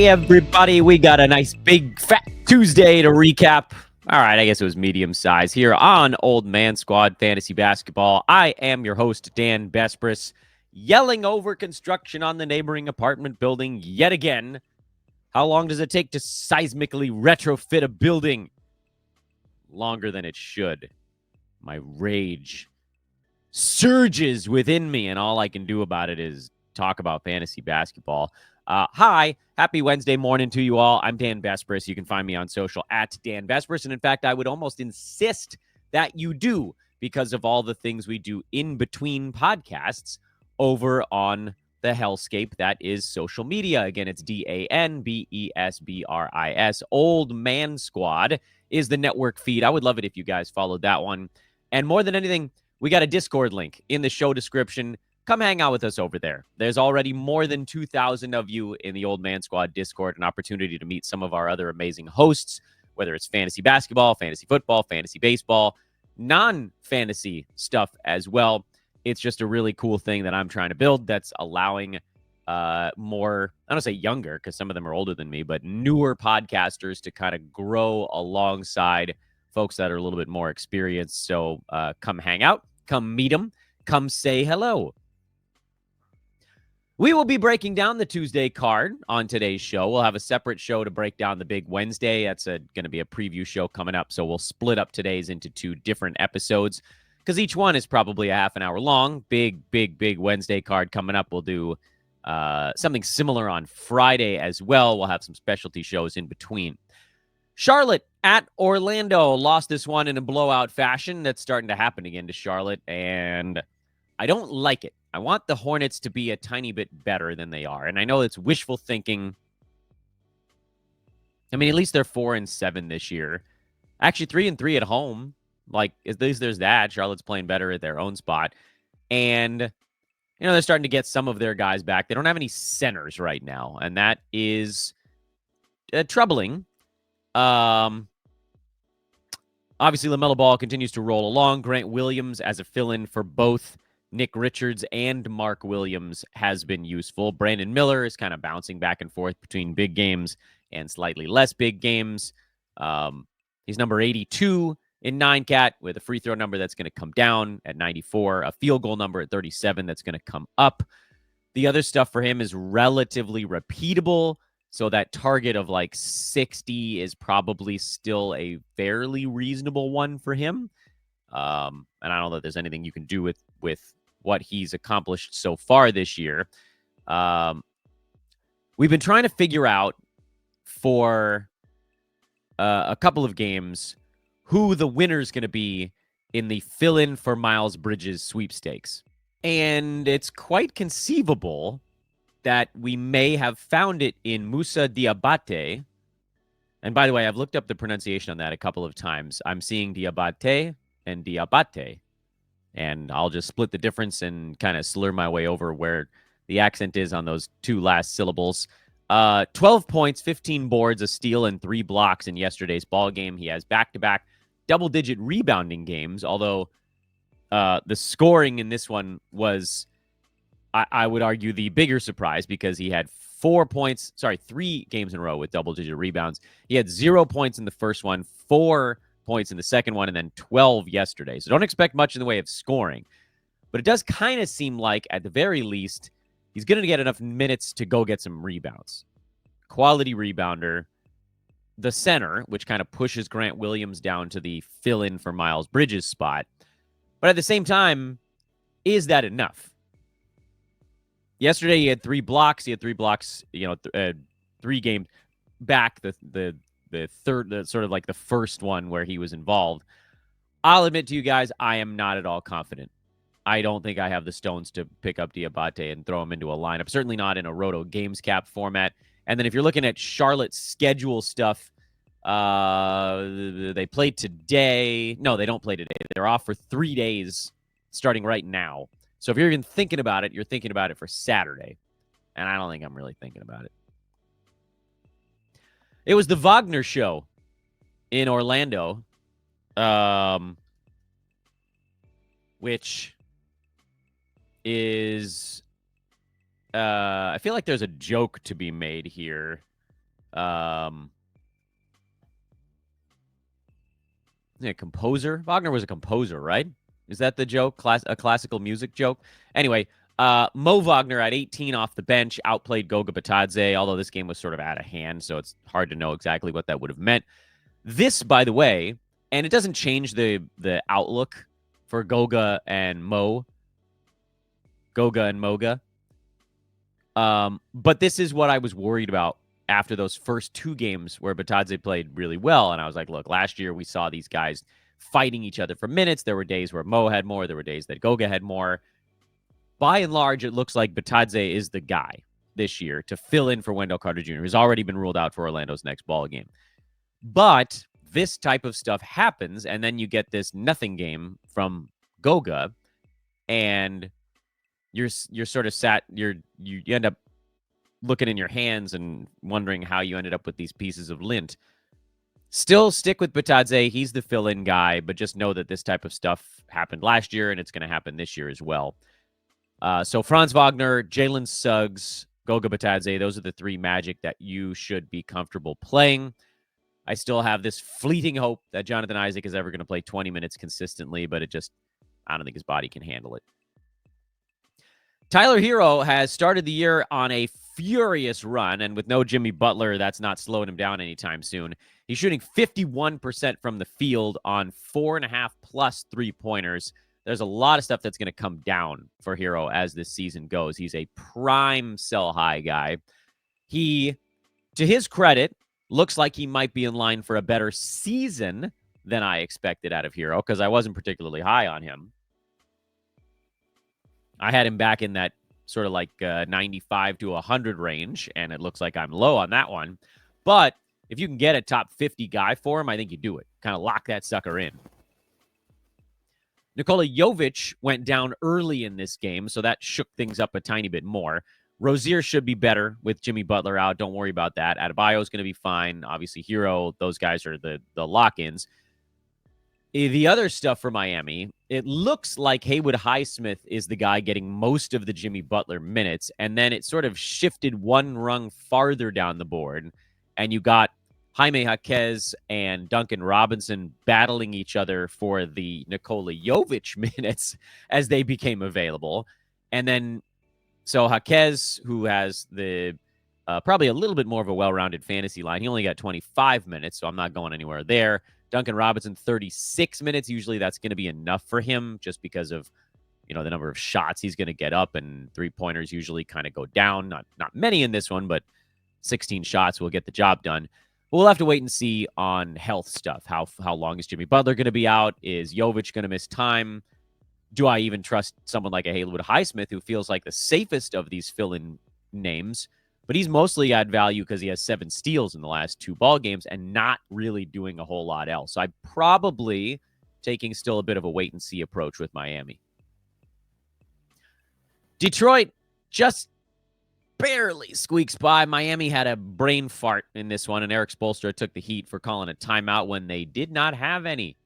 Hey, everybody. We got a nice big fat Tuesday to recap. All right, I guess it was medium size here on Old Man Squad Fantasy Basketball. I am your host, Dan Bespris, yelling over construction on the neighboring apartment building yet again. How long does it take to seismically retrofit a building? Longer than it should. My rage surges within me, and all I can do about it is talk about fantasy basketball. Hi, happy Wednesday morning to you all. I'm Dan Bespris. You can find me on social at Dan Bespris. And in fact, I would almost insist that you do, because of all the things we do in between podcasts over on the hellscape that is social media. Again, it's DANBESBRIS. Old Man Squad is the network feed. I would love it if you guys followed that one. And more than anything, we got a Discord link in the show description. Come hang out with us over there. There's already more than 2,000 of you in the Old Man Squad Discord, an opportunity to meet some of our other amazing hosts, whether it's fantasy basketball, fantasy football, fantasy baseball, non-fantasy stuff as well. It's just a really cool thing that I'm trying to build that's allowing more, I don't say younger, because some of them are older than me, but newer podcasters to kind of grow alongside folks that are a little bit more experienced. So come hang out, come meet them, come say hello. We will be breaking down the Tuesday card on today's show. We'll have a separate show to break down the big Wednesday. That's going to be a preview show coming up. So we'll split up today's into two different episodes because each one is probably a half an hour long. Big Wednesday card coming up. We'll do something similar on Friday as well. We'll have some specialty shows in between. Charlotte at Orlando lost this one in a blowout fashion. That's starting to happen again to Charlotte, and I don't like it. I want the Hornets to be a tiny bit better than they are, and I know it's wishful thinking. I mean, at least they're 4-7 this year. Actually, 3-3 at home. Like, at least there's that. Charlotte's playing better at their own spot, and you know they're starting to get some of their guys back. They don't have any centers right now, and that is troubling. Obviously, LaMelo Ball continues to roll along. Grant Williams as a fill-in for both Nick Richards and Mark Williams has been useful. Brandon Miller is kind of bouncing back and forth between big games and slightly less big games. He's number 82 in 9-cat with a free throw number that's going to come down at 94, a field goal number at 37 that's going to come up. The other stuff for him is relatively repeatable. So that target of like 60 is probably still a fairly reasonable one for him. And I don't know that there's anything you can do with what he's accomplished so far this year. We've been trying to figure out for a couple of games who the winner's going to be in the fill-in for Miles Bridges sweepstakes. And it's quite conceivable that we may have found it in Musa Diabate. And by the way, I've looked up the pronunciation on that a couple of times. I'm seeing Diabate and Diabate. And I'll just split the difference and kind of slur my way over where the accent is on those two last syllables. 12 points, 15 boards, a steal, and 3 blocks in yesterday's ball game. He has back-to-back double-digit rebounding games, although the scoring in this one was, I would argue, the bigger surprise because he had 3 games in a row with double-digit rebounds. He had 0 points in the first one, 4 points in the second one, and then 12 yesterday. So don't expect much in the way of scoring. But it does kind of seem like, at the very least, he's going to get enough minutes to go get some rebounds. Quality rebounder. The center, which kind of pushes Grant Williams down to the fill-in for Miles Bridges spot. But at the same time, is that enough? Yesterday, he had 3 blocks. He had 3 blocks, 3 games back. The third, sort of like the first one where he was involved. I'll admit to you guys, I am not at all confident. I don't think I have the stones to pick up Diabate and throw him into a lineup. Certainly not in a Roto Games Cap format. And then if you're looking at Charlotte's schedule stuff, they played today. No, they don't play today. They're off for 3 days starting right now. So if you're even thinking about it, you're thinking about it for Saturday. And I don't think I'm really thinking about it. It was the Wagner show in Orlando, which is, I feel like there's a joke to be made here. Yeah, composer. Wagner was a composer, right? Is that the joke? A classical music joke? Anyway, Mo Wagner at 18 off the bench outplayed Goga Bitadze, although this game was sort of out of hand, so it's hard to know exactly what that would have meant. This, by the way, and it doesn't change the outlook for Goga and Moga. But this is what I was worried about after those first two games where Bitadze played really well. And I was like, look, last year we saw these guys fighting each other for minutes. There were days where Mo had more. There were days that Goga had more. By and large, it looks like Bitadze is the guy this year to fill in for Wendell Carter Jr., who's already been ruled out for Orlando's next ball game. But this type of stuff happens, and then you get this nothing game from Goga, and you're sort of you end up looking in your hands and wondering how you ended up with these pieces of lint. Still stick with Bitadze. He's the fill-in guy, but just know that this type of stuff happened last year, and it's going to happen this year as well. So Franz Wagner, Jalen Suggs, Goga Bitadze, those are the three Magic that you should be comfortable playing. I still have this fleeting hope that Jonathan Isaac is ever going to play 20 minutes consistently, but I don't think his body can handle it. Tyler Hero has started the year on a furious run, and with no Jimmy Butler, that's not slowing him down anytime soon. He's shooting 51% from the field on 4.5+ three-pointers. There's a lot of stuff that's going to come down for Hero as this season goes. He's a prime sell-high guy. He, to his credit, looks like he might be in line for a better season than I expected out of Hero, because I wasn't particularly high on him. I had him back in that sort of like 95 to 100 range, and it looks like I'm low on that one. But if you can get a top 50 guy for him, I think you do it. Kind of lock that sucker in. Nikola Jovic went down early in this game, so that shook things up a tiny bit more. Rozier should be better with Jimmy Butler out. Don't worry about that. Adebayo is going to be fine. Obviously, Hero, those guys are the lock-ins. The other stuff for Miami, it looks like Haywood Highsmith is the guy getting most of the Jimmy Butler minutes, and then it sort of shifted one rung farther down the board, and you got Jaime Jaquez and Duncan Robinson battling each other for the Nikola Jovic minutes as they became available. And then, so Jaquez, who has the probably a little bit more of a well-rounded fantasy line, he only got 25 minutes, so I'm not going anywhere there. Duncan Robinson, 36 minutes. Usually that's going to be enough for him just because of, the number of shots he's going to get up, and three-pointers usually kind of go down. Not many in this one, but 16 shots will get the job done. But we'll have to wait and see on health stuff. How long is Jimmy Butler going to be out? Is Jovic going to miss time? Do I even trust someone like a Haywood Highsmith, who feels like the safest of these fill-in names? But he's mostly at value because he has 7 steals in the last 2 ball games and not really doing a whole lot else. So I'm probably taking still a bit of a wait-and-see approach with Miami. Detroit just barely squeaks by. Miami had a brain fart in this one, and Eric Spoelstra took the heat for calling a timeout when they did not have any.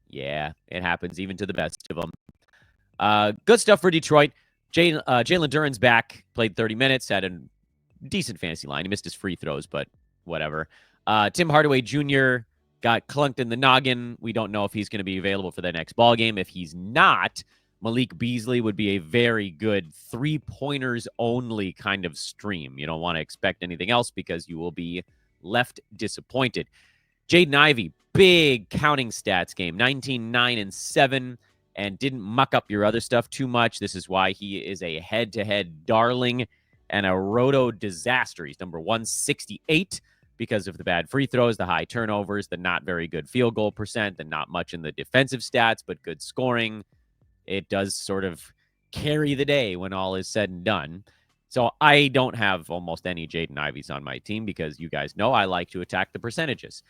Yeah, it happens even to the best of them. Good stuff for Detroit. Jalen Duren's back, played 30 minutes, had a decent fantasy line. He missed his free throws, but whatever. Tim Hardaway Jr. got clunked in the noggin. We don't know if he's going to be available for the next ball game. If he's not, Malik Beasley would be a very good 3-pointers only kind of stream. You don't want to expect anything else because you will be left disappointed. Jaden Ivey, big counting stats game, 19, 9, and 7, and didn't muck up your other stuff too much. This is why he is a head-to-head darling and a roto disaster. He's number 168 because of the bad free throws, the high turnovers, the not very good field goal percent, the not much in the defensive stats, but good scoring. It does sort of carry the day when all is said and done. So I don't have almost any Jaden Ivies on my team because you guys know I like to attack the percentages.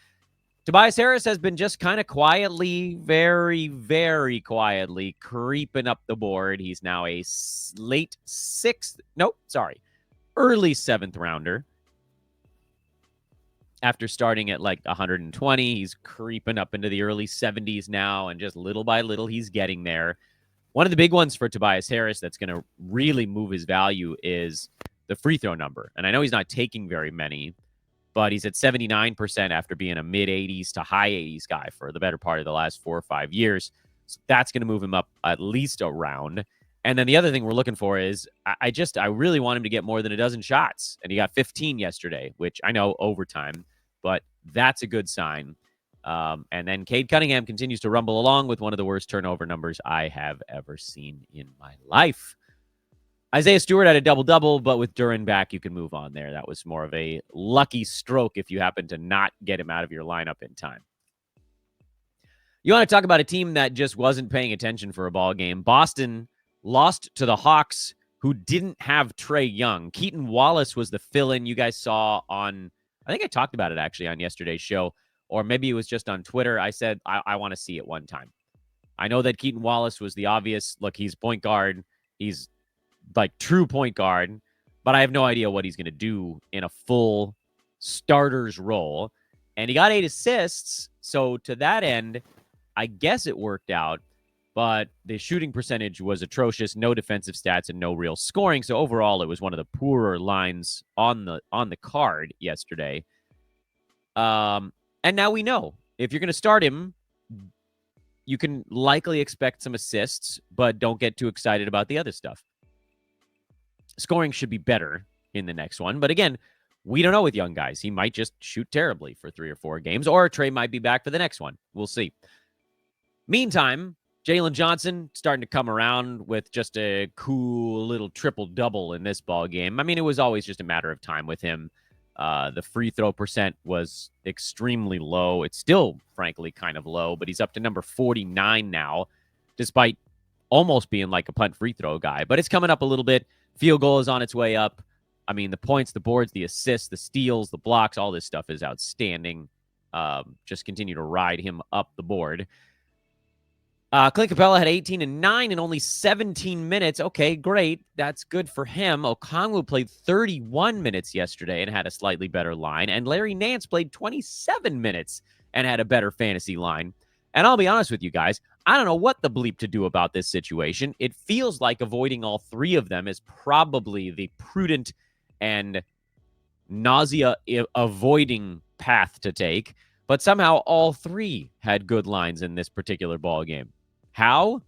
Tobias Harris has been just kind of quietly, very, very quietly creeping up the board. He's now a early 7th rounder. After starting at like 120, he's creeping up into the early 70s now, and just little by little, he's getting there. One of the big ones for Tobias Harris that's going to really move his value is the free throw number. And I know he's not taking very many, but he's at 79% after being a mid-80s to high 80s guy for the better part of the last 4 or 5 years. So that's going to move him up at least a round. And then the other thing we're looking for is I really want him to get more than a dozen shots. And he got 15 yesterday, which I know overtime, but that's a good sign. And then Cade Cunningham continues to rumble along with one of the worst turnover numbers I have ever seen in my life. Isaiah Stewart had a double-double, but with Duren back, you can move on there. That was more of a lucky stroke if you happen to not get him out of your lineup in time. You want to talk about a team that just wasn't paying attention for a ball game. Boston lost to the Hawks, who didn't have Trae Young. Keaton Wallace was the fill-in you guys saw on, I think I talked about it actually on yesterday's show, or maybe it was just on Twitter. I said, I want to see it one time. I know that Keaton Wallace was the obvious, look, he's point guard. He's like true point guard, but I have no idea what he's going to do in a full starter's role. And he got 8 assists. So to that end, I guess it worked out, but the shooting percentage was atrocious, no defensive stats and no real scoring. So overall, it was one of the poorer lines on the card yesterday. And now we know if you're going to start him, you can likely expect some assists, but don't get too excited about the other stuff. Scoring should be better in the next one. But again, we don't know with young guys. He might just shoot terribly for 3 or 4 games, or Trae might be back for the next one. We'll see. Meantime, Jalen Johnson starting to come around with just a cool little triple-double in this ball game. I mean, it was always just a matter of time with him. The free throw percent was extremely low. It's still, frankly, kind of low, but he's up to number 49 now, despite almost being like a punt free throw guy. But it's coming up a little bit. Field goal is on its way up. I mean, the points, the boards, the assists, the steals, the blocks, all this stuff is outstanding. Just continue to ride him up the board. Clint Capella had 18 and 9 in only 17 minutes. Okay, great. That's good for him. Okongwu played 31 minutes yesterday and had a slightly better line. And Larry Nance played 27 minutes and had a better fantasy line. And I'll be honest with you guys, I don't know what the bleep to do about this situation. It feels like avoiding all 3 of them is probably the prudent and nausea-avoiding path to take. But somehow all 3 had good lines in this particular ball game. How?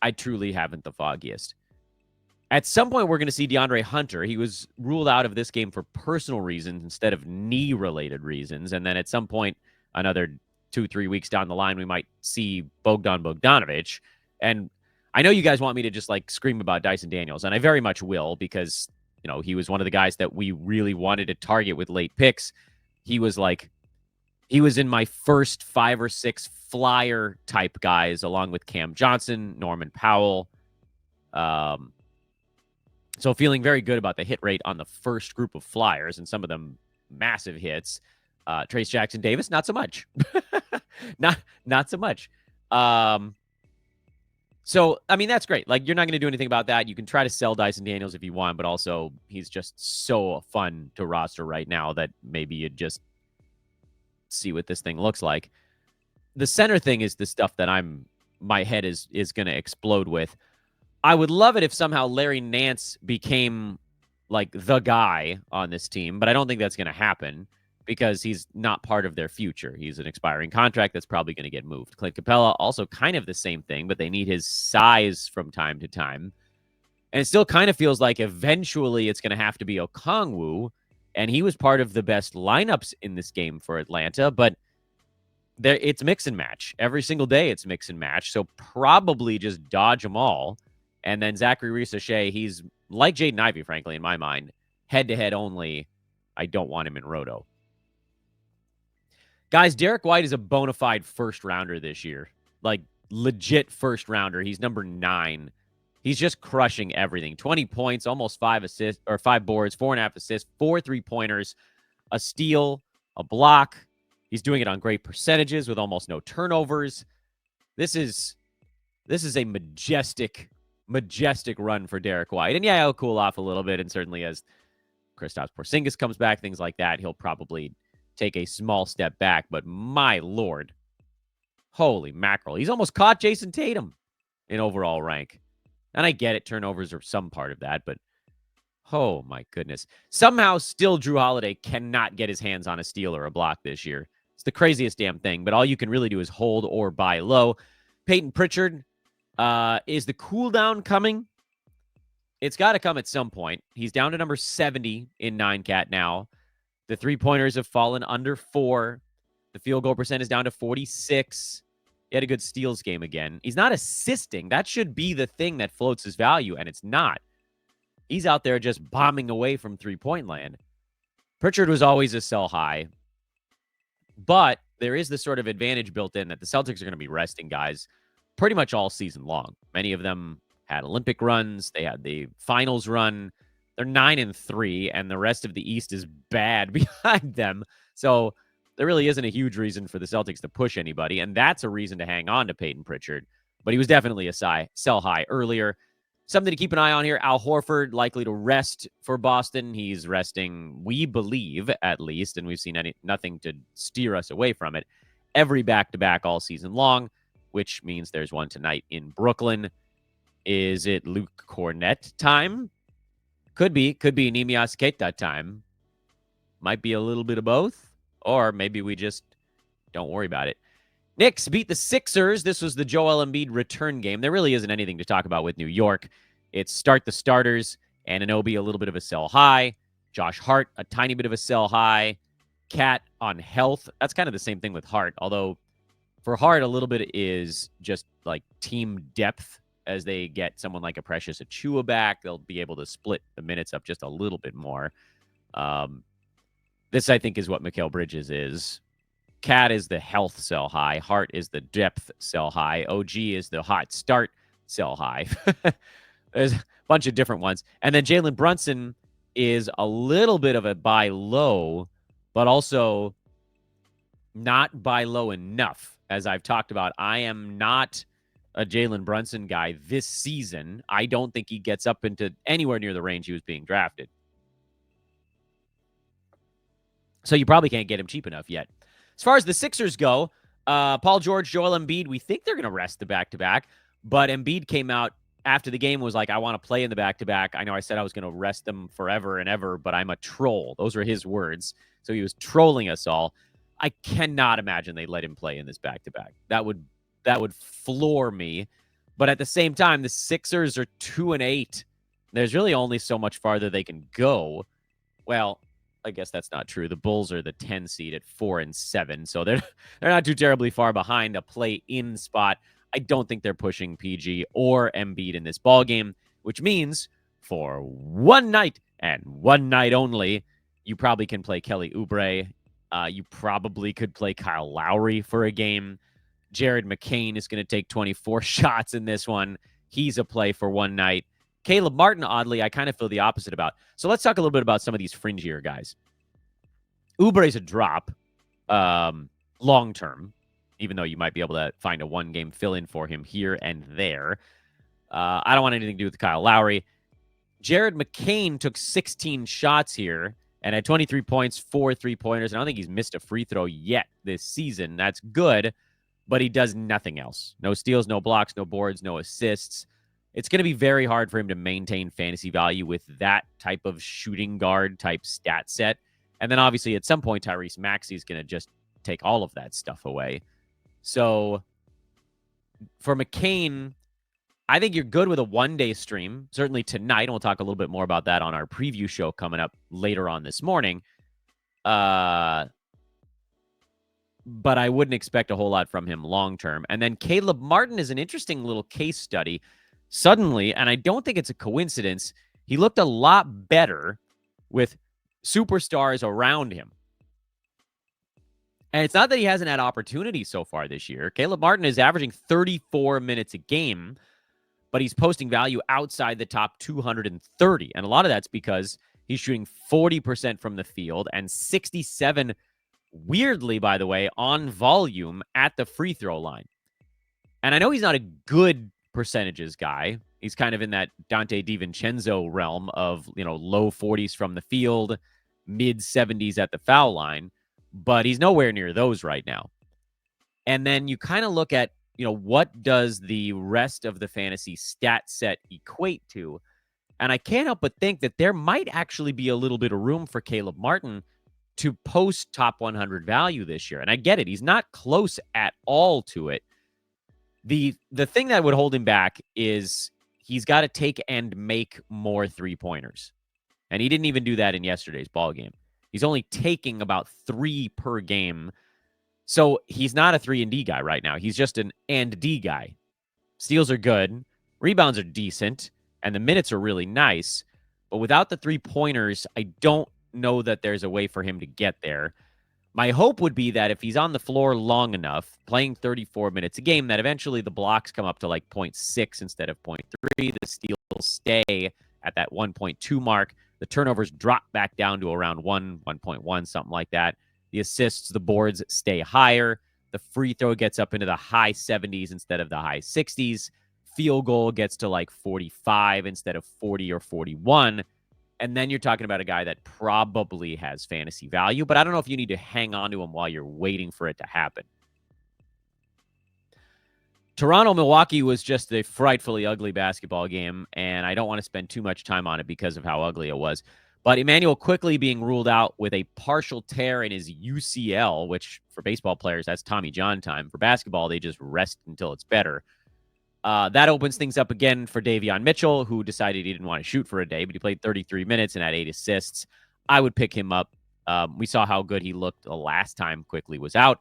I truly haven't the foggiest. At some point, we're going to see DeAndre Hunter. He was ruled out of this game for personal reasons instead of knee-related reasons. And then at some point, another 2-3 weeks down the line, we might see Bogdan Bogdanovic. And I know you guys want me to just like scream about Dyson Daniels, and I very much will, because, you know, he was one of the guys that we really wanted to target with late picks. He was in my first 5 or 6 flyer type guys, along with Cam Johnson, Norman Powell. So feeling very good about the hit rate on the first group of flyers, and some of them massive hits. Trace Jackson Davis, not so much. not so much. So, I mean, that's great. Like, you're not going to do anything about that. You can try to sell Dyson Daniels if you want, but also he's just so fun to roster right now that maybe you just see what this thing looks like. The center thing is the stuff that my head is going to explode with. I would love it if somehow Larry Nance became like the guy on this team, but I don't think that's going to happen because he's not part of their future. He's an expiring contract that's probably going to get moved. Clint Capella, also kind of the same thing, but they need his size from time to time. And it still kind of feels like eventually it's going to have to be Okongwu, and he was part of the best lineups in this game for Atlanta, but it's mix and match. Every single day it's mix and match, so probably just dodge them all. And then Zachary Reese-O'Shea, he's like Jaden Ivey, frankly, in my mind. Head-to-head only. I don't want him in Roto. Guys, Derek White is a bona fide first-rounder this year. Like, legit first-rounder. He's number 9. He's just crushing everything. 20 points, almost 5 assists, or 5 boards, 4.5 assists, 4 3-pointers, a steal, a block. He's doing it on great percentages with almost no turnovers. This is a majestic run for Derek White. And yeah, he'll cool off a little bit. And certainly as Kristaps Porzingis comes back, things like that, he'll probably take a small step back. But my Lord, holy mackerel. He's almost caught Jason Tatum in overall rank. And I get it. Turnovers are some part of that, but Oh, my goodness. Somehow, still, Drew Holiday cannot get his hands on a steal or a block this year. It's the craziest damn thing, but all you can really do is hold or buy low. Peyton Pritchard, is the cool down coming? It's got to come at some point. He's down to number 70 in 9-cat now. The three-pointers have fallen under 4. The field goal percent is down to 46. He had a good steals game again. He's not assisting. That should be the thing that floats his value, and it's not. He's out there just bombing away from three-point land. Pritchard was always a sell high, but there is this sort of advantage built in that the Celtics are going to be resting guys pretty much all season long. Many of them had Olympic runs. They had the finals run. They're 9-3, and the rest of the East is bad behind them. So there really isn't a huge reason for the Celtics to push anybody, and that's a reason to hang on to Peyton Pritchard. But he was definitely a sell high earlier. Something to keep an eye on here, Al Horford likely to rest for Boston. He's resting, we believe, at least, and we've seen nothing to steer us away from it, every back-to-back all season long, which means there's one tonight in Brooklyn. Is it Luke Cornett time? Could be Nimias Keita time. Might be a little bit of both, or maybe we just don't worry about it. Knicks beat the Sixers. This was the Joel Embiid return game. There really isn't anything to talk about with New York. It's start the starters. Anunoby, a little bit of a sell high. Josh Hart, a tiny bit of a sell high. Cat on health. That's kind of the same thing with Hart, although for Hart, a little bit is just like team depth. As they get someone like a Precious Achiuwa back, they'll be able to split the minutes up just a little bit more. This, I think, is what Mikal Bridges is. Cat is the health sell high. Hart is the depth sell high. OG is the hot start sell high. There's a bunch of different ones. And then Jalen Brunson is a little bit of a buy low, but also not buy low enough. As I've talked about, I am not a Jalen Brunson guy this season. I don't think he gets up into anywhere near the range he was being drafted. So you probably can't get him cheap enough yet. As far as the Sixers go, Paul George, Joel Embiid, we think they're going to rest the back-to-back, but Embiid came out after the game was like, I want to play in the back-to-back. I know I said I was going to rest them forever and ever, but I'm a troll. Those were his words. So he was trolling us all. I cannot imagine they let him play in this back-to-back. That would floor me. But at the same time, the Sixers are 2-8. There's really only so much farther they can go. Well, I guess that's not true. The Bulls are the 10 seed at 4-7, so they're not too terribly far behind a play-in spot. I don't think they're pushing PG or Embiid in this ballgame, which means for one night and one night only, you probably can play Kelly Oubre. You probably could play Kyle Lowry for a game. Jared McCain is going to take 24 shots in this one. He's a play for one night. Caleb Martin, oddly, I kind of feel the opposite about. So let's talk a little bit about some of these fringier guys. Oubre's a drop long-term, even though you might be able to find a one-game fill-in for him here and there. I don't want anything to do with Kyle Lowry. Jared McCain took 16 shots here and had 23 points, 4 3-pointers. I don't think he's missed a free throw yet this season. That's good, but he does nothing else. No steals, no blocks, no boards, no assists. It's going to be very hard for him to maintain fantasy value with that type of shooting guard type stat set. And then obviously at some point, Tyrese Maxey is going to just take all of that stuff away. So for McCain, I think you're good with a one-day stream, certainly tonight. And we'll talk a little bit more about that on our preview show coming up later on this morning. But I wouldn't expect a whole lot from him long-term. And then Caleb Martin is an interesting little case study. Suddenly, and I don't think it's a coincidence, he looked a lot better with superstars around him. And it's not that he hasn't had opportunities so far this year. Caleb Martin is averaging 34 minutes a game, but he's posting value outside the top 230. And a lot of that's because he's shooting 40% from the field and 67, weirdly, by the way, on volume at the free throw line. And I know he's not a good percentages guy. He's kind of in that Dante DiVincenzo realm of, low 40s from the field, mid 70s at the foul line, but he's nowhere near those right now. And then you kind of look at, what does the rest of the fantasy stat set equate to? And I can't help but think that there might actually be a little bit of room for Caleb Martin to post top 100 value this year. And I get it. He's not close at all to it. The thing that would hold him back is he's got to take and make more three-pointers. And he didn't even do that in yesterday's ball game. He's only taking about 3 per game. So he's not a 3-and-D guy right now. He's just an and-D guy. Steals are good. Rebounds are decent. And the minutes are really nice. But without the three-pointers, I don't know that there's a way for him to get there. My hope would be that if he's on the floor long enough, playing 34 minutes a game, that eventually the blocks come up to like 0.6 instead of 0.3. The steals stay at that 1.2 mark. The turnovers drop back down to around 1.1, something like that. The assists, the boards stay higher. The free throw gets up into the high 70s instead of the high 60s. Field goal gets to like 45 instead of 40 or 41. And then you're talking about a guy that probably has fantasy value, but I don't know if you need to hang on to him while you're waiting for it to happen. Toronto-Milwaukee was just a frightfully ugly basketball game, and I don't want to spend too much time on it because of how ugly it was. But Emmanuel quickly being ruled out with a partial tear in his UCL, which for baseball players, that's Tommy John time. For basketball, they just rest until it's better. That opens things up again for Davion Mitchell, who decided he didn't want to shoot for a day, but he played 33 minutes and had 8 assists. I would pick him up. We saw how good he looked the last time Quickly was out.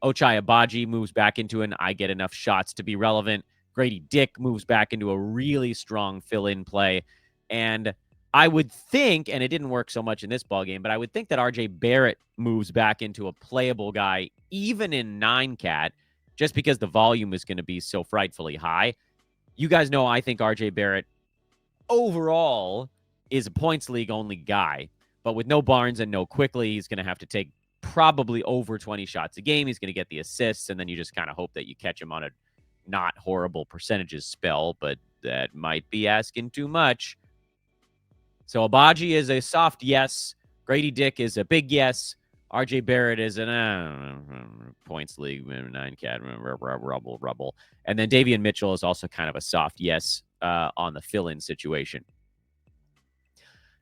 Ochai Agbaji moves back into an I get enough shots to be relevant. Grady Dick moves back into a really strong fill-in play. And I would think, and it didn't work so much in this ballgame, but I would think that RJ Barrett moves back into a playable guy, even in 9-cat, just because the volume is going to be so frightfully high. You guys know I think RJ Barrett overall is a points league only guy, but with no Barnes and no Quickly, he's going to have to take probably over 20 shots a game. He's going to get the assists, and then you just kind of hope that you catch him on a not horrible percentages spell, but that might be asking too much. So Agbaji is a soft yes. Grady Dick is a big yes. RJ Barrett is an points league, 9-cat, rubble. And then Davion Mitchell is also kind of a soft yes on the fill-in situation.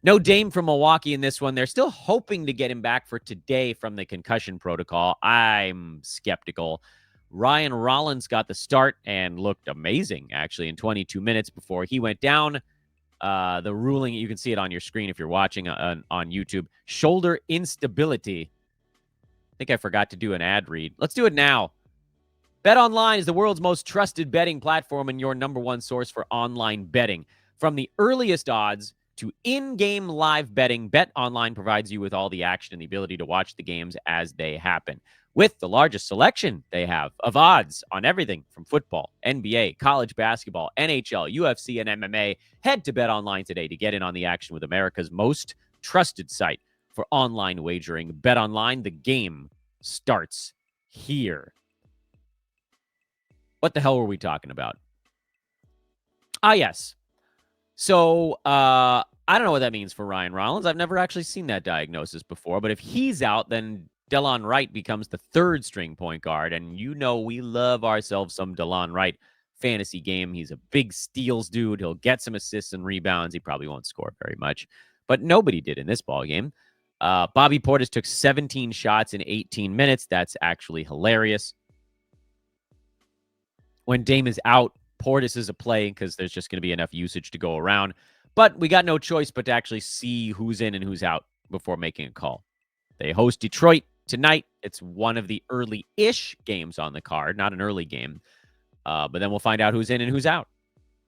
No Dame from Milwaukee in this one. They're still hoping to get him back for today from the concussion protocol. I'm skeptical. Ryan Rollins got the start and looked amazing, actually, in 22 minutes before he went down. The ruling, you can see it on your screen if you're watching on YouTube. Shoulder instability. I think I forgot to do an ad read. Let's do it now. BetOnline is the world's most trusted betting platform and your number one source for online betting. From the earliest odds to in-game live betting, BetOnline provides you with all the action and the ability to watch the games as they happen. With the largest selection they have of odds on everything from football, NBA, college basketball, NHL, UFC, and MMA, head to BetOnline today to get in on the action with America's most trusted site for online wagering. BetOnline, the game starts here. What the hell were we talking about? Yes. So, I don't know what that means for Ryan Rollins. I've never actually seen that diagnosis before, but if he's out, then Delon Wright becomes the third string point guard, and you know we love ourselves some Delon Wright fantasy game. He's a big steals dude. He'll get some assists and rebounds. He probably won't score very much, but nobody did in this ball game. Bobby Portis took 17 shots in 18 minutes. That's actually hilarious. When Dame is out, Portis is a play because there's just going to be enough usage to go around. But we got no choice but to actually see who's in and who's out before making a call. They host Detroit tonight. It's one of the early-ish games on the card, not an early game. But then we'll find out who's in and who's out.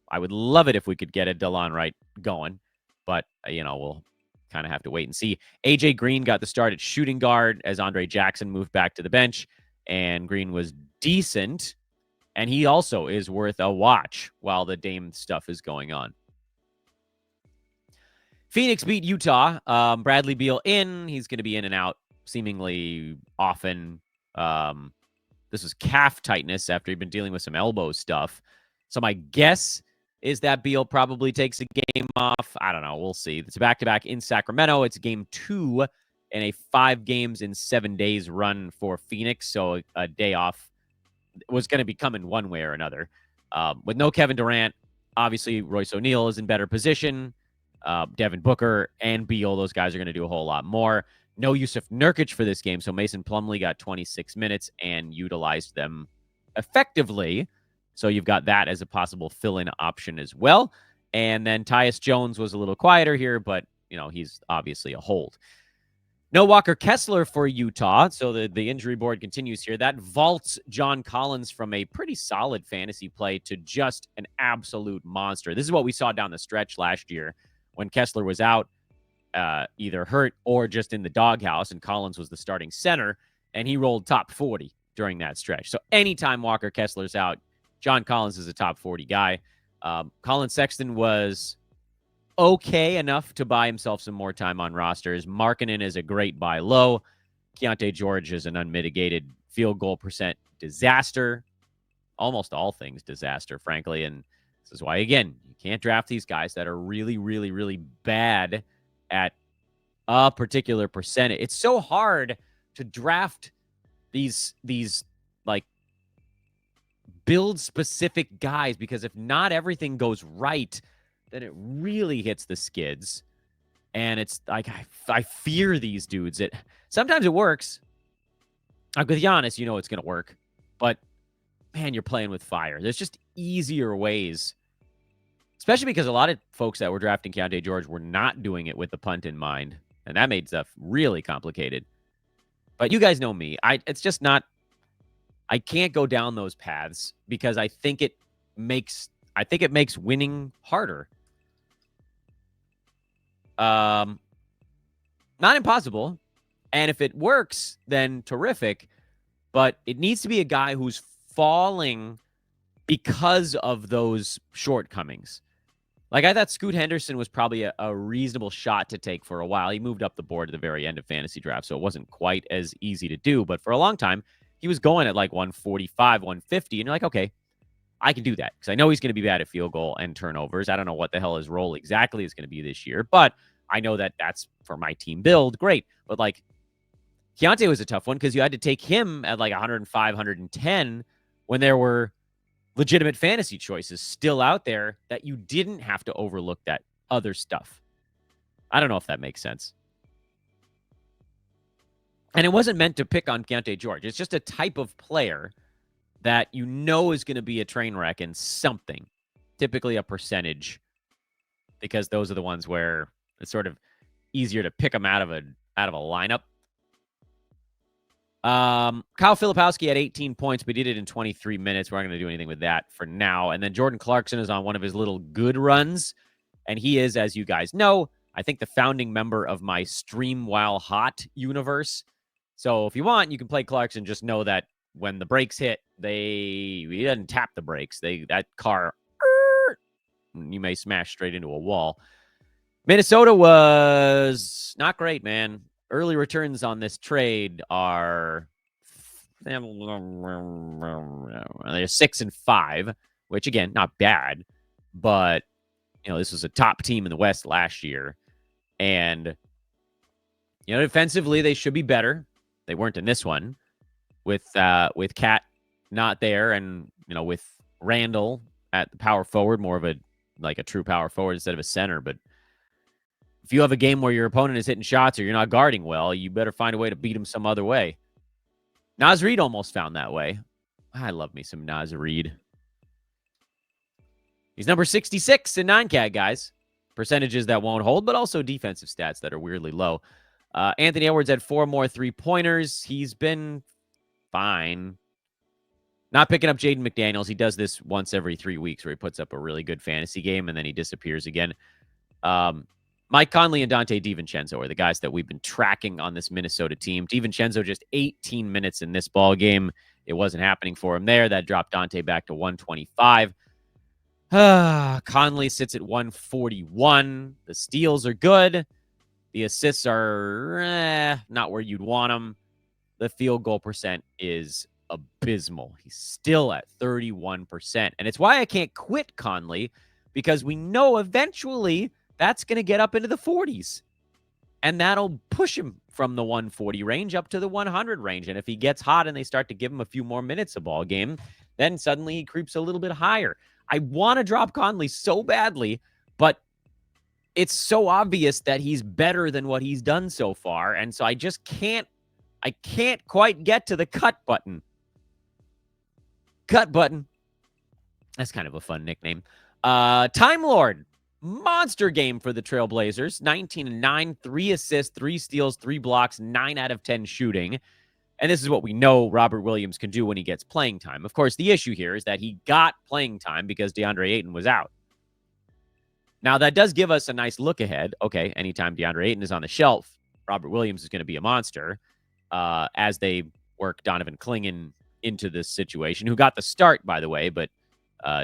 I would love it if we could get a Delon Wright going, but, we'll kind of have to wait and see. AJ Green got the start at shooting guard as Andre Jackson moved back to the bench, and Green was decent, and he also is worth a watch while the Dame stuff is going on. Phoenix beat Utah. Bradley Beal in. He's going to be in and out seemingly often. This was calf tightness after he'd been dealing with some elbow stuff. So my guess is that Beal probably takes a game off. I don't know. We'll see. It's a back-to-back in Sacramento. It's game 2 in a 5 games in 7 days run for Phoenix. So a day off was going to be coming one way or another. With no Kevin Durant, obviously Royce O'Neal is in better position. Devin Booker and Beal, those guys are going to do a whole lot more. No Yusuf Nurkic for this game, so Mason Plumlee got 26 minutes and utilized them effectively. So you've got that as a possible fill-in option as well. And then Tyus Jones was a little quieter here, but, he's obviously a hold. No Walker Kessler for Utah, so the injury board continues here. That vaults John Collins from a pretty solid fantasy play to just an absolute monster. This is what we saw down the stretch last year when Kessler was out, either hurt or just in the doghouse, and Collins was the starting center, and he rolled top 40 during that stretch. So anytime Walker Kessler's out, John Collins is a top 40 guy. Colin Sexton was okay enough to buy himself some more time on rosters. Markkanen is a great buy low. Keontae George is an unmitigated field goal percent disaster. Almost all things disaster, frankly. And this is why, again, you can't draft these guys that are really, really, really bad at a particular percentage. It's so hard to draft these like build specific guys, because if not everything goes right, then it really hits the skids. And it's like, I fear these dudes. Sometimes it works. Like with Giannis, it's going to work. But, man, you're playing with fire. There's just easier ways. Especially because a lot of folks that were drafting Keontae George were not doing it with the punt in mind. And that made stuff really complicated. But you guys know me. It's just not... I can't go down those paths because I think it makes winning harder. Not impossible. And if it works, then terrific. But it needs to be a guy who's falling because of those shortcomings. Like, I thought Scoot Henderson was probably a reasonable shot to take for a while. He moved up the board at the very end of fantasy draft, so it wasn't quite as easy to do. But for a long time, he was going at like 145, 150, and you're like, okay, I can do that because I know he's going to be bad at field goal and turnovers. I don't know what the hell his role exactly is going to be this year, but I know that that's for my team build. Great. But like, Keontae was a tough one because you had to take him at like 105, 110 when there were legitimate fantasy choices still out there that you didn't have to overlook that other stuff. I don't know if that makes sense. And it wasn't meant to pick on Keontae George. It's just a type of player that is going to be a train wreck in something, typically a percentage, because those are the ones where it's sort of easier to pick them out of a lineup. Kyle Filipowski had 18 points, but he did it in 23 minutes. We're not going to do anything with that for now. And then Jordan Clarkson is on one of his little good runs, and he is, as you guys know, I think the founding member of my Stream While Hot universe. So if you want, you can play Clarkson. Just know that when the brakes hit, he doesn't tap the brakes. That car, you may smash straight into a wall. Minnesota was not great, man. Early returns on this trade are they're 6-5, which again, not bad, but this was a top team in the West last year, and defensively they should be better. They weren't in this one with Cat not there, and with Randall at the power forward, more of a true power forward instead of a center. But if you have a game where your opponent is hitting shots or you're not guarding well, you better find a way to beat him some other way. Naz Reid almost found that way. I love me some Naz Reid. He's number 66 in 9-cat, guys. Percentages that won't hold, but also defensive stats that are weirdly low. Anthony Edwards had 4 more 3-pointers. He's been fine. Not picking up Jaden McDaniels. He does this once every 3 weeks where he puts up a really good fantasy game and then he disappears again. Mike Conley and Dante DiVincenzo are the guys that we've been tracking on this Minnesota team. DiVincenzo just 18 minutes in this ball game. It wasn't happening for him there. That dropped Dante back to 125. Conley sits at 141. The steals are good. The assists are not where you'd want them. The field goal percent is abysmal. He's still at 31%. And it's why I can't quit Conley, because we know eventually that's going to get up into the 40s. And that'll push him from the 140 range up to the 100 range. And if he gets hot and they start to give him a few more minutes a ball game, then suddenly he creeps a little bit higher. I want to drop Conley so badly, but it's so obvious that he's better than what he's done so far. And so I just can't quite get to the cut button. Cut button. That's kind of a fun nickname. Time Lord. Monster game for the Trailblazers. 19-9, 3 assists, 3 steals, 3 blocks, 9 out of 10 shooting. And this is what we know Robert Williams can do when he gets playing time. Of course, the issue here is that he got playing time because DeAndre Ayton was out. Now, that does give us a nice look ahead. Okay, anytime DeAndre Ayton is on the shelf, Robert Williams is going to be a monster as they work Donovan Clingan into this situation, who got the start, by the way, but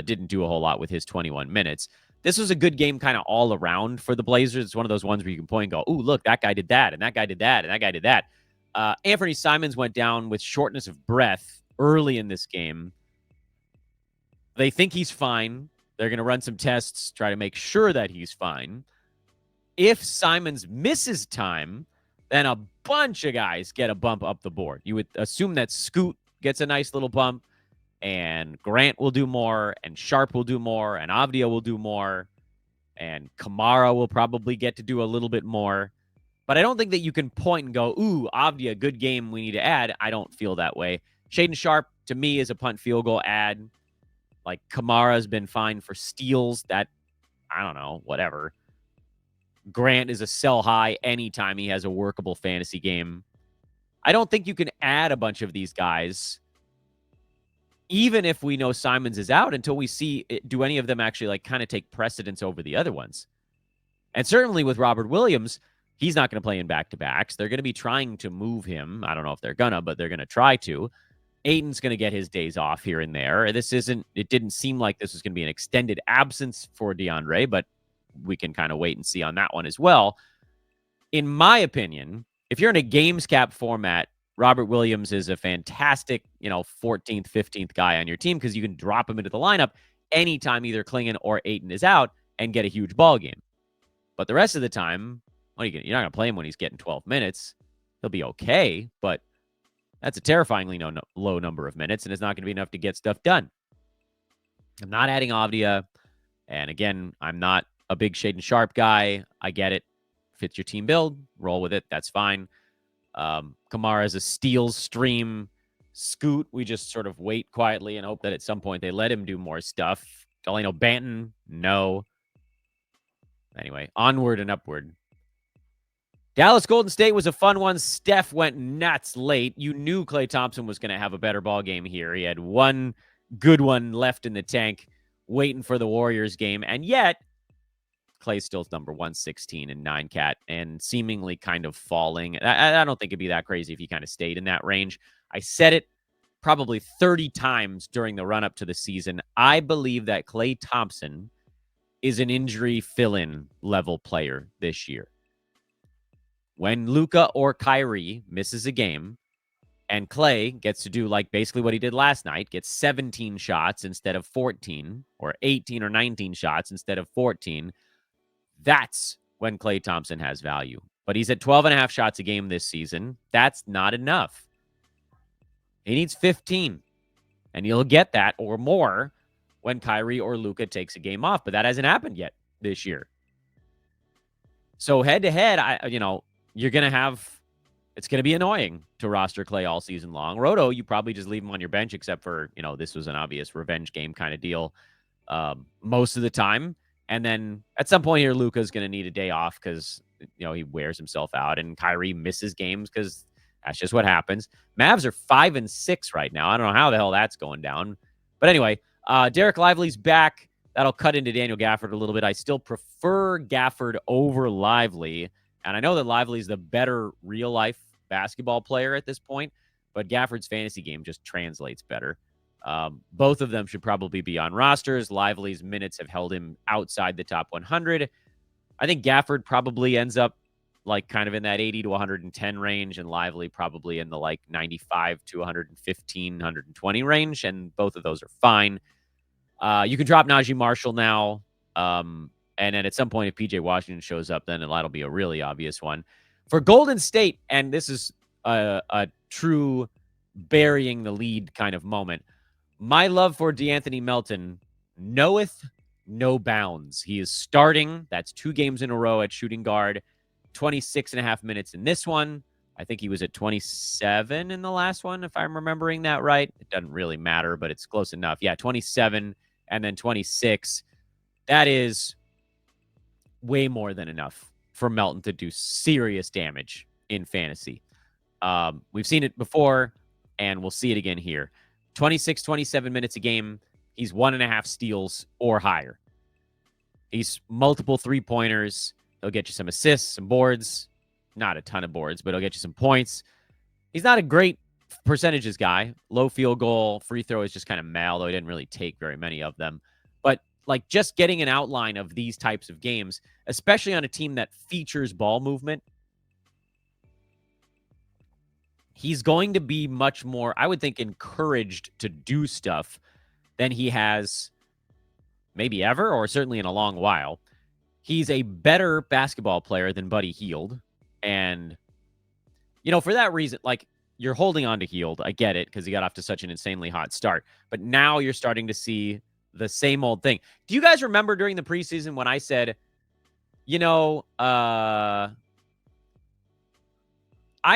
didn't do a whole lot with his 21 minutes. This was a good game kind of all around for the Blazers. It's one of those ones where you can point and go, ooh, look, that guy did that, and that guy did that, and that guy did that. Anthony Simons went down with shortness of breath early in this game. They think he's fine. They're going to run some tests, try to make sure that he's fine. If Simons misses time, then a bunch of guys get a bump up the board. You would assume that Scoot gets a nice little bump, and Grant will do more, and Sharp will do more, and Avdia will do more, and Kamara will probably get to do a little bit more. But I don't think that you can point and go, ooh, Avdia, good game, we need to add. I don't feel that way. Shaedon Sharp, to me, is a punt field goal add. Like, Kamara's been fine for steals. That, I don't know, whatever. Grant is a sell high anytime he has a workable fantasy game. I don't think you can add a bunch of these guys, even if we know Simons is out, until we see, do any of them actually, like, kind of take precedence over the other ones. And certainly with Robert Williams, he's not going to play in back-to-backs. They're going to be trying to move him. I don't know if they're going to, but they're going to try to. Ayton's going to get his days off here and there. It didn't seem like this was going to be an extended absence for DeAndre, but we can kind of wait and see on that one as well. In my opinion, if you're in a games cap format, Robert Williams is a fantastic, 14th, 15th guy on your team because you can drop him into the lineup anytime either Clingan or Ayton is out and get a huge ball game. But the rest of the time, you're not going to play him when he's getting 12 minutes. He'll be okay, but that's a terrifyingly low number of minutes, and it's not going to be enough to get stuff done. I'm not adding Avdia, and again, I'm not a big Shaedon Sharp guy. I get it. Fits your team build. Roll with it. That's fine. Kamara is a steals stream. Scoot, we just sort of wait quietly and hope that at some point they let him do more stuff. Delano Banton, no. Anyway, onward and upward. Dallas Golden State was a fun one. Steph went nuts late. You knew Klay Thompson was going to have a better ball game here. He had one good one left in the tank waiting for the Warriors game. And yet, Klay's still number 116 in 9-cat and seemingly kind of falling. I don't think it'd be that crazy if he kind of stayed in that range. I said it probably 30 times during the run-up to the season. I believe that Klay Thompson is an injury fill-in level player this year. When Luka or Kyrie misses a game and Klay gets to do like basically what he did last night, gets 17 shots instead of 14, or 18 or 19 shots instead of 14, that's when Klay Thompson has value. But he's at 12.5 shots a game this season. That's not enough. He needs 15, and he'll get that or more when Kyrie or Luka takes a game off, but that hasn't happened yet this year. So head-to-head, you're going to have, it's going to be annoying to roster Klay all season long. Roto, you probably just leave him on your bench, except for, this was an obvious revenge game kind of deal most of the time. And then at some point here, Luka's going to need a day off because, he wears himself out, and Kyrie misses games because that's just what happens. Mavs are 5-6 right now. I don't know how the hell that's going down. But anyway, Derek Lively's back. That'll cut into Daniel Gafford a little bit. I still prefer Gafford over Lively. And I know that Lively's the better real-life basketball player at this point, but Gafford's fantasy game just translates better. Both of them should probably be on rosters. Lively's minutes have held him outside the top 100. I think Gafford probably ends up like kind of in that 80 to 110 range, and Lively probably in the like 95 to 115, 120 range, and both of those are fine. You can drop Najee Marshall now. And then at some point, if PJ Washington shows up, then that'll be a really obvious one. For Golden State, and this is a true burying the lead kind of moment, my love for De'Anthony Melton knoweth no bounds. He is starting. That's 2 games in a row at shooting guard. 26 and a half minutes in this one. I think he was at 27 in the last one, if I'm remembering that right. It doesn't really matter, but it's close enough. Yeah, 27 and then 26. That is way more than enough for Melton to do serious damage in fantasy. We've seen it before, and we'll see it again here. 26, 27 minutes a game. He's 1.5 steals or higher. He's multiple three-pointers. He'll get you some assists, some boards. Not a ton of boards, but he'll get you some points. He's not a great percentages guy. Low field goal, free throw is just kind of meh, although he didn't really take very many of them. But like just getting an outline of these types of games, especially on a team that features ball movement, he's going to be much more, I would think, encouraged to do stuff than he has maybe ever, or certainly in a long while. He's a better basketball player than Buddy Hield. And, you know, for that reason, like, you're holding on to Hield. I get it, because he got off to such an insanely hot start. But now you're starting to see the same old thing. Do you guys remember during the preseason when I said, you know, I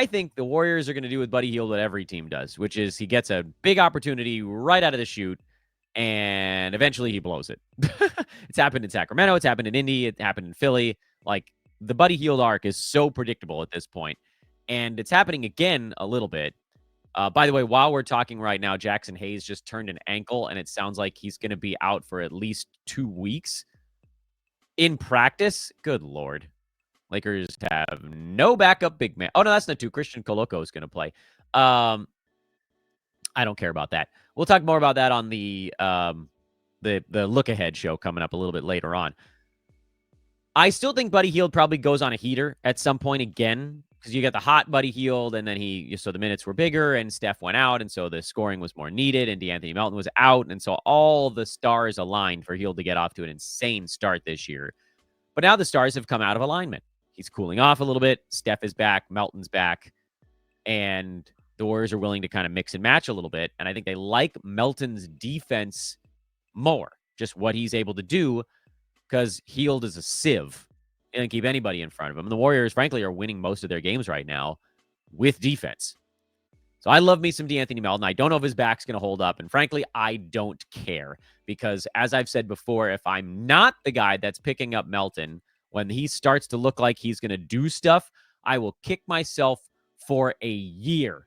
think the Warriors are going to do with Buddy Hield what every team does, which is he gets a big opportunity right out of the chute, and eventually he blows it. It's happened in Sacramento. It's happened in Indy. It happened in Philly. Like, the Buddy Hield arc is so predictable at this point. And it's happening again a little bit. By the way, while we're talking right now, Jackson Hayes just turned an ankle, and it sounds like he's going to be out for at least 2 weeks. In practice, good Lord. Lakers have no backup big man. Oh, no, that's not true. Christian Coloco is going to play. I don't care about that. We'll talk more about that on the look ahead show coming up a little bit later on. I still think Buddy Hield probably goes on a heater at some point again, because you got the hot Buddy Hield, and then so the minutes were bigger, and Steph went out, and so the scoring was more needed, and De'Anthony Melton was out, and so all the stars aligned for Hield to get off to an insane start this year. But now the stars have come out of alignment. He's cooling off a little bit. Steph is back. Melton's back. And the Warriors are willing to kind of mix and match a little bit. And I think they like Melton's defense more, just what he's able to do, because Hield is a sieve. He doesn't keep anybody in front of him. And the Warriors, frankly, are winning most of their games right now with defense. So I love me some De'Anthony Melton. I don't know if his back's going to hold up. And frankly, I don't care, because as I've said before, if I'm not the guy that's picking up Melton, when he starts to look like he's going to do stuff, I will kick myself for a year.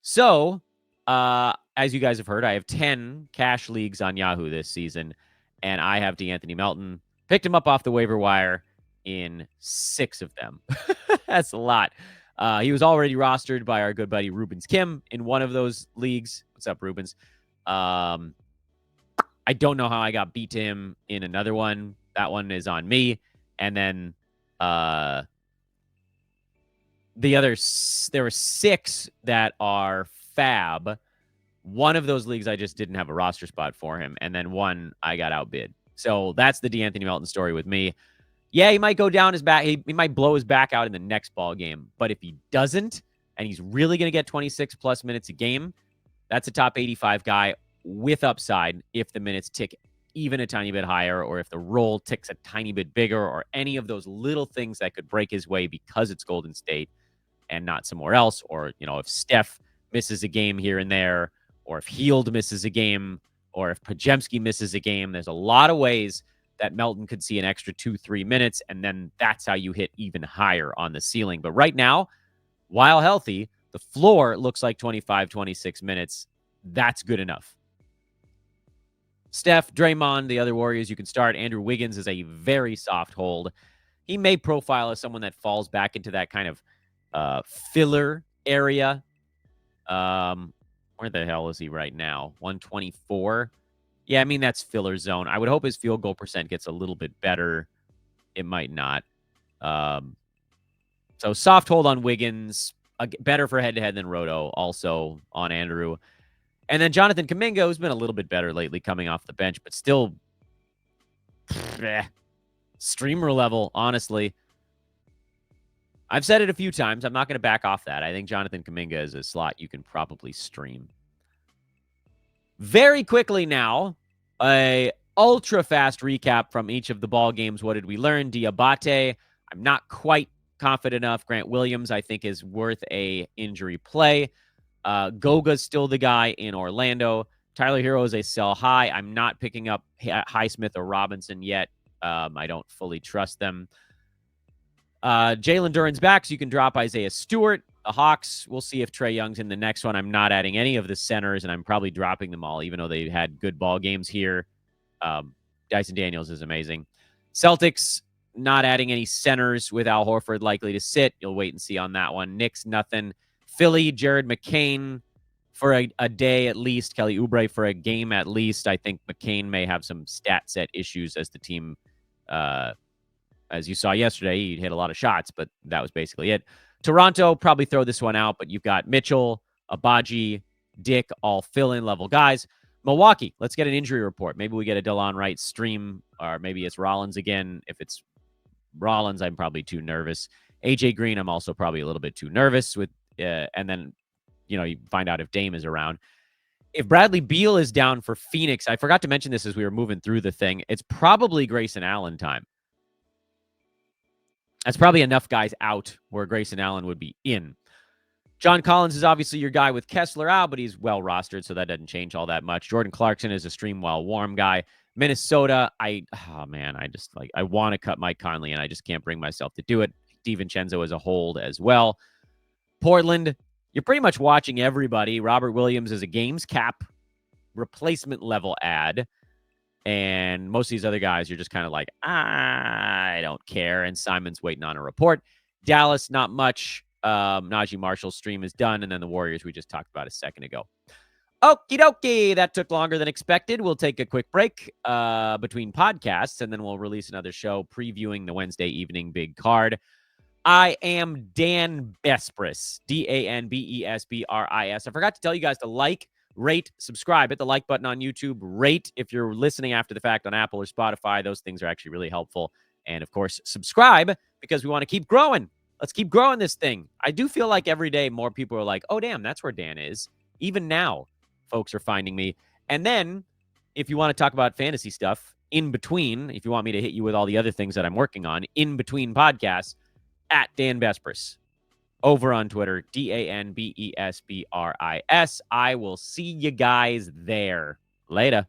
So, as you guys have heard, I have 10 cash leagues on Yahoo this season, and I have De'Anthony Melton. Picked him up off the waiver wire in 6 of them. That's a lot. He was already rostered by our good buddy Rubens Kim in one of those leagues. What's up, Rubens? I don't know how I got beat to him in another one. That one is on me. And then the others, there were 6 that are fab. One of those leagues, I just didn't have a roster spot for him. And then one, I got outbid. So that's the De'Anthony Melton story with me. Yeah, he might go down his back. He might blow his back out in the next ball game. But if he doesn't, and he's really going to get 26-plus minutes a game, that's a top 85 guy with upside if the minutes tick even a tiny bit higher, or if the roll ticks a tiny bit bigger, or any of those little things that could break his way because it's Golden State and not somewhere else. Or, you know, if Steph misses a game here and there, or if Hield misses a game, or if Podziemski misses a game, there's a lot of ways that Melton could see an extra 2-3 minutes, and then that's how you hit even higher on the ceiling. But right now, while healthy, the floor looks like 25, 26 minutes. That's good enough. Steph, Draymond, the other Warriors you can start. Andrew Wiggins is a very soft hold. He may profile as someone that falls back into that kind of filler area. Where the hell is he right now? 124. Yeah, I mean, that's filler zone. I would hope his field goal percent gets a little bit better. It might not. So soft hold on Wiggins. Better for head-to-head than Roto. Also on Andrew. And then Jonathan Kuminga, who's been a little bit better lately coming off the bench, but still streamer level, honestly. I've said it a few times. I'm not going to back off that. I think Jonathan Kuminga is a slot you can probably stream. Very quickly now, a ultra fast recap from each of the ball games. What did we learn? Diabate, I'm not quite confident enough. Grant Williams, I think, is worth a injury play. Goga's still the guy in Orlando. Tyler Hero is a sell high. I'm not picking up Highsmith or Robinson yet. I don't fully trust them. Jalen Duren's back, so you can drop Isaiah Stewart. The Hawks, we'll see if Trae Young's in the next one. I'm not adding any of the centers, and I'm probably dropping them all, even though they had good ball games here. Dyson Daniels is amazing. Celtics, not adding any centers with Al Horford likely to sit. You'll wait and see on that one. Knicks, nothing. Philly, Jared McCain for a day at least. Kelly Oubre for a game at least. I think McCain may have some stat set issues as the team, as you saw yesterday, he hit a lot of shots, but that was basically it. Toronto, probably throw this one out, but you've got Mitchell, Abaji, Dick, all fill-in level guys. Milwaukee, let's get an injury report. Maybe we get a DeLon Wright stream, or maybe it's Rollins again. If it's Rollins, I'm probably too nervous. AJ Green, I'm also probably a little bit too nervous with, and then, you find out if Dame is around. If Bradley Beal is down for Phoenix, I forgot to mention this as we were moving through the thing. It's probably Grayson Allen time. That's probably enough guys out where Grayson Allen would be in. John Collins is obviously your guy with Kessler out, but he's well rostered, so that doesn't change all that much. Jordan Clarkson is a stream while warm guy. Minnesota, I want to cut Mike Conley, and I just can't bring myself to do it. DiVincenzo is a hold as well. Portland, you're pretty much watching everybody. Robert Williams is a games cap replacement level ad. And most of these other guys, you're just kind of like, I don't care. And Simon's waiting on a report. Dallas, not much. Najee Marshall's stream is done. And then the Warriors, we just talked about a second ago. Okie dokie. That took longer than expected. We'll take a quick break between podcasts, and then we'll release another show previewing the Wednesday evening big card. I am Dan Besbris, DANBESBRIS. I forgot to tell you guys to like, rate, subscribe. Hit the like button on YouTube. Rate if you're listening after the fact on Apple or Spotify. Those things are actually really helpful. And, of course, subscribe because we want to keep growing. Let's keep growing this thing. I do feel like every day more people are like, oh, damn, that's where Dan is. Even now, folks are finding me. And then if you want to talk about fantasy stuff in between, if you want me to hit you with all the other things that I'm working on in between podcasts, at Dan Besbris over on Twitter, DANBESBRIS. I will see you guys there. Later.